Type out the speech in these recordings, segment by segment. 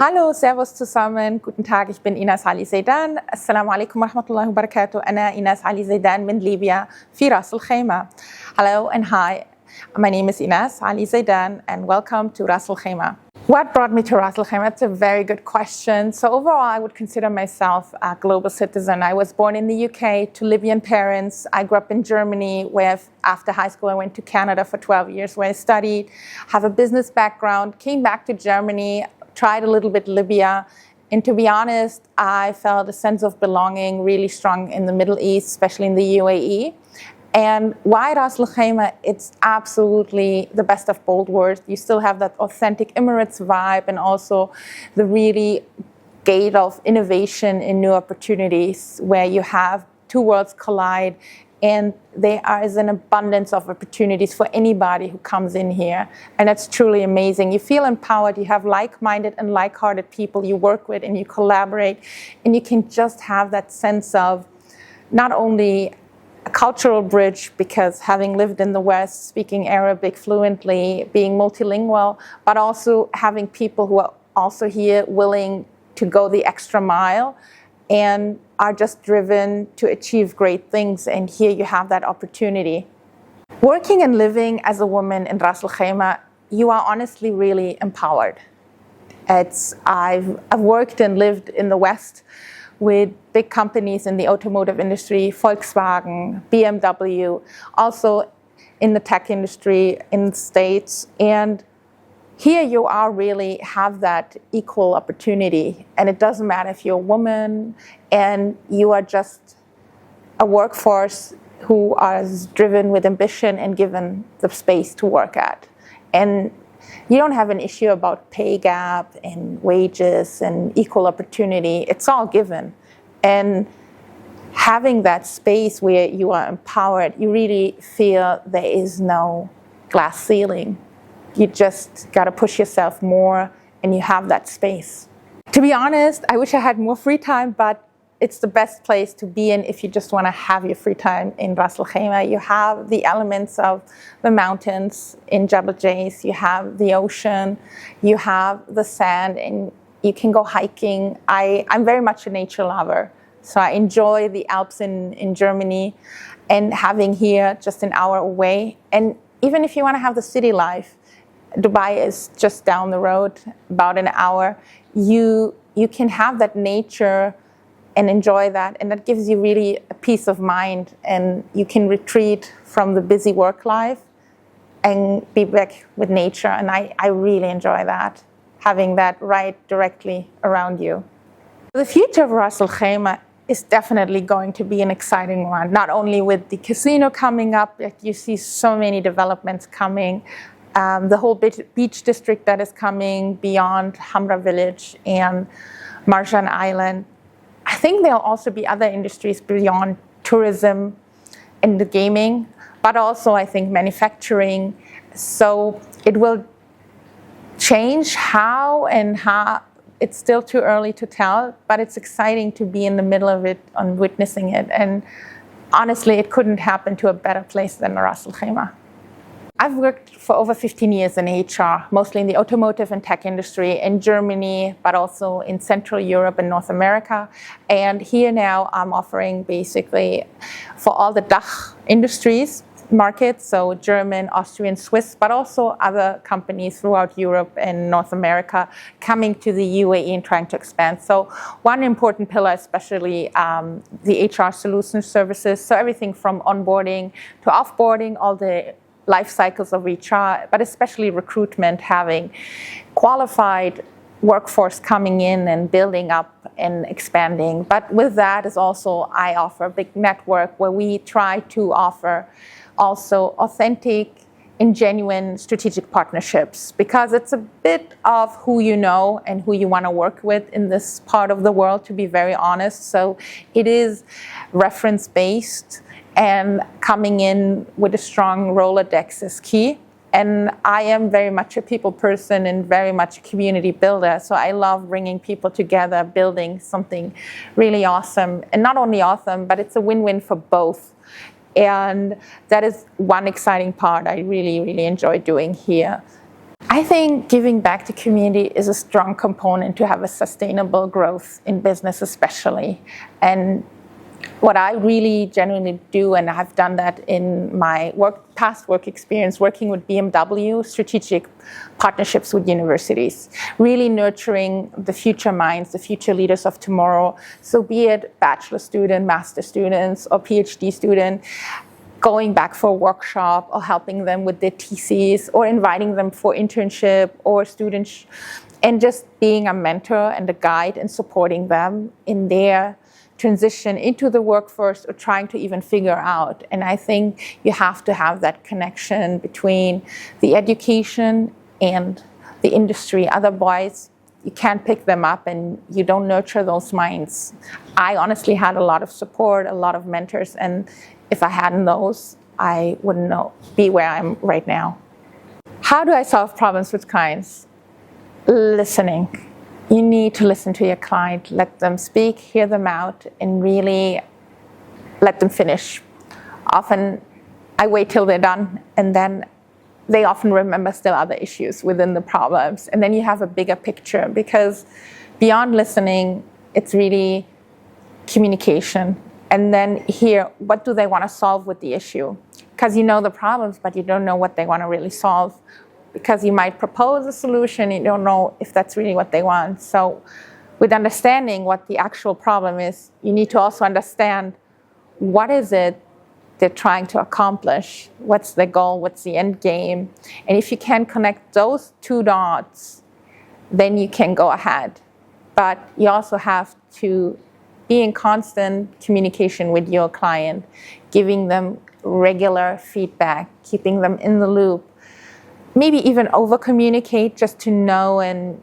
Hallo, Servus zusammen. Guten Tag, ich bin Inas Ali Zeidan. Assalamu alaikum wa rahmatullahi wa barakatuh. أنا Inas Ali Zeidan من ليبيا في راس الخيمة. Hello and hi. My name is Inas Ali Zeidan and welcome to Ras Al Khaimah. What brought me to Ras Al Khaimah? It's a very good question. So overall, I would consider myself a global citizen. I was born in the UK to Libyan parents. I grew up in Germany, where after high school I went to Canada for 12 years, where I studied, have a business background, came back to Germany, tried a little bit Libya. And to be honest, I felt a sense of belonging really strong in the Middle East, especially in the UAE. And why Ras Al Khaimah? It's absolutely the best of both worlds. You still have that authentic Emirates vibe and also the really gate of innovation and new opportunities where you have two worlds collide and there is an abundance of opportunities for anybody who comes in here. And that's truly amazing. You feel empowered, you have like-minded and like-hearted people you work with and you collaborate, and you can just have that sense of not only a cultural bridge, because having lived in the West, speaking Arabic fluently, being multilingual, but also having people who are also here willing to go the extra mile and are just driven to achieve great things. And here you have that opportunity. Working and living as a woman in Ras Al Khaimah, you are honestly really empowered. I've worked and lived in the West with big companies in the automotive industry, Volkswagen, BMW, also in the tech industry in the States. And here you are really have that equal opportunity. And it doesn't matter if you're a woman and you are just a workforce who is driven with ambition and given the space to work at. And you don't have an issue about pay gap and wages and equal opportunity. It's all given. And having that space where you are empowered, you really feel there is no glass ceiling. You just got to push yourself more and you have that space. To be honest, I wish I had more free time, but it's the best place to be in if you just want to have your free time in Ras Al Khaimah. You have the elements of the mountains in Jabal Jais, you have the ocean, you have the sand, and you can go hiking. I'm very much a nature lover, so I enjoy the Alps in Germany and having here just an hour away. And even if you want to have the city life, Dubai is just down the road, about an hour. You can have that nature and enjoy that, and that gives you really a peace of mind, and you can retreat from the busy work life and be back with nature, and I really enjoy that, having that right directly around you. The future of Ras Al Khaimah is definitely going to be an exciting one, not only with the casino coming up, like you see so many developments coming, the whole beach district that is coming beyond Hamra Village and Marjan Island. I think there'll also be other industries beyond tourism and the gaming, but also I think manufacturing. So it will change how it's still too early to tell, but it's exciting to be in the middle of it and witnessing it. And honestly, it couldn't happen to a better place than Ras Al Khaimah. I've worked for over 15 years in HR, mostly in the automotive and tech industry in Germany, but also in Central Europe and North America. And here now I'm offering basically for all the DACH industries, markets, so German, Austrian, Swiss, but also other companies throughout Europe and North America coming to the UAE and trying to expand. So one important pillar, especially the HR solution services, so everything from onboarding to offboarding, all the life cycles of HR, but especially recruitment, having qualified workforce coming in and building up and expanding. But with that is also, I offer a big network where we try to offer also authentic and genuine strategic partnerships, because it's a bit of who you know and who you want to work with in this part of the world, to be very honest. So it is reference-based, and coming in with a strong Rolodex is key. And I am very much a people person and very much a community builder. So I love bringing people together, building something really awesome. And not only awesome, but it's a win-win for both. And that is one exciting part I really, really enjoy doing here. I think giving back to community is a strong component to have a sustainable growth in business especially. And what I really genuinely do, and I've done that in my past work experience, working with BMW, strategic partnerships with universities, really nurturing the future minds, the future leaders of tomorrow. So be it bachelor student, master students, or PhD student, going back for a workshop or helping them with their theses or inviting them for internship or students, and just being a mentor and a guide and supporting them in their transition into the workforce or trying to even figure out. And I think you have to have that connection between the education and the industry. Otherwise, you can't pick them up and you don't nurture those minds. I honestly had a lot of support, a lot of mentors, and if I hadn't those, I wouldn't be where I'm right now. How do I solve problems with clients? Listening. You need to listen to your client, let them speak, hear them out, and really let them finish. Often I wait till they're done, and then they often remember still other issues within the problems. And then you have a bigger picture, because beyond listening, it's really communication. And then hear, what do they want to solve with the issue? Because you know the problems, but you don't know what they want to really solve. Because you might propose a solution, you don't know if that's really what they want. So with understanding what the actual problem is, you need to also understand what is it they're trying to accomplish, what's the goal, what's the end game. And if you can connect those two dots, then you can go ahead. But you also have to be in constant communication with your client, giving them regular feedback, keeping them in the loop. Maybe even over-communicate just to know and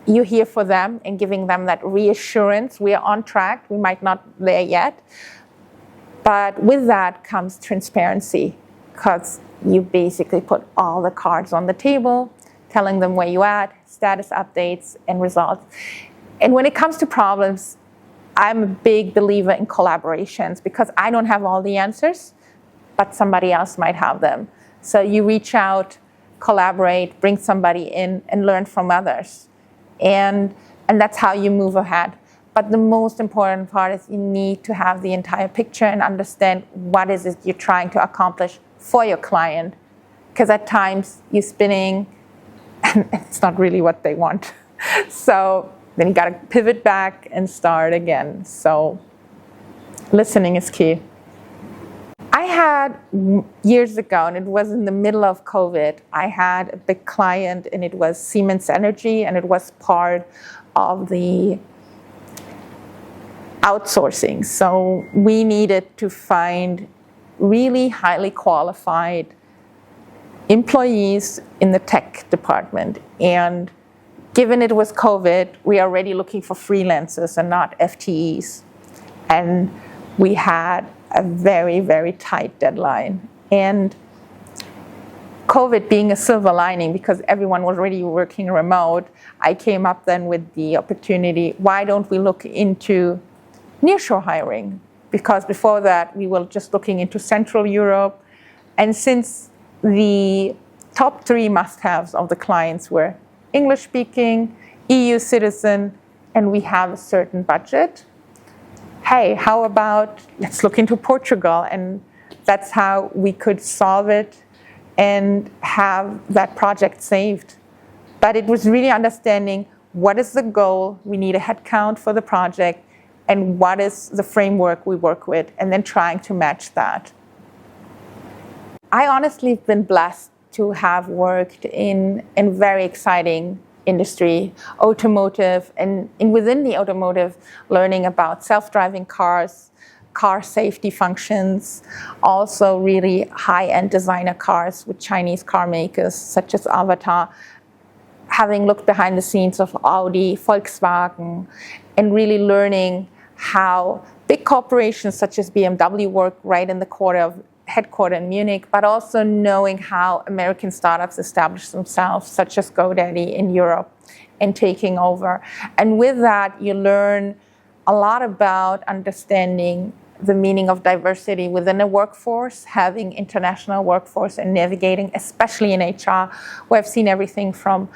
you're here for them, and giving them that reassurance. We are on track. We might not there yet. But with that comes transparency, because you basically put all the cards on the table, telling them where you're at, status updates, and results. And when it comes to problems, I'm a big believer in collaborations, because I don't have all the answers, but somebody else might have them. So you reach out, collaborate, bring somebody in, and learn from others. And that's how you move ahead. But the most important part is you need to have the entire picture and understand what is it you're trying to accomplish for your client. Because at times you're spinning and it's not really what they want. So then you got to pivot back and start again. So listening is key. I had years ago, and it was in the middle of COVID, I had a big client, and it was Siemens Energy, and it was part of the outsourcing. So we needed to find really highly qualified employees in the tech department. And given it was COVID, we are already looking for freelancers and not FTEs. And we had a very, very tight deadline. And COVID being a silver lining, because everyone was already working remote, I came up then with the opportunity, why don't we look into nearshore hiring? Because before that, we were just looking into Central Europe. And since the top 3 must-haves of the clients were English-speaking, EU citizen, and we have a certain budget, hey, how about let's look into Portugal? And that's how we could solve it and have that project saved. But it was really understanding what is the goal, we need a headcount for the project, and what is the framework we work with, and then trying to match that. I honestly have been blessed to have worked in very exciting industry, automotive, and within the automotive, learning about self-driving cars, car safety functions, also really high-end designer cars with Chinese car makers such as Avatar, having looked behind the scenes of Audi, Volkswagen, and really learning how big corporations such as BMW work right in the headquarters in Munich, but also knowing how American startups establish themselves, such as GoDaddy in Europe, and taking over. And with that, you learn a lot about understanding the meaning of diversity within a workforce, having international workforce and navigating, especially in HR, where I've seen everything from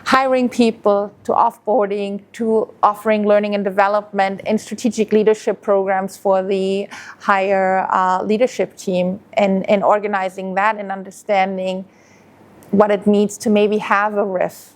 hiring people to offboarding to offering learning and development and strategic leadership programs for the higher leadership team, and organizing that and understanding what it means to maybe have a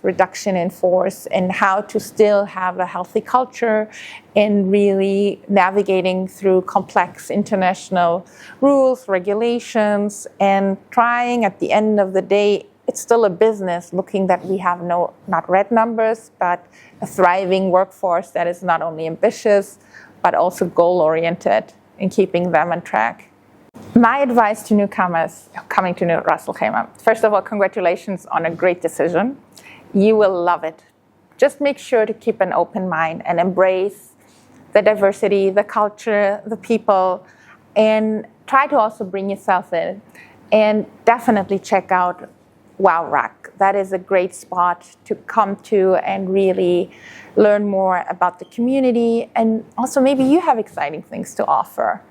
reduction in force and how to still have a healthy culture and really navigating through complex international rules, regulations, and trying at the end of the day, it's still a business looking that we have not red numbers, but a thriving workforce that is not only ambitious, but also goal-oriented in keeping them on track. My advice to newcomers coming to Ras Al Khaimah: first of all, congratulations on a great decision. You will love it. Just make sure to keep an open mind and embrace the diversity, the culture, the people, and try to also bring yourself in. And definitely check out Wow Rack. That is a great spot to come to and really learn more about the community, and also maybe you have exciting things to offer.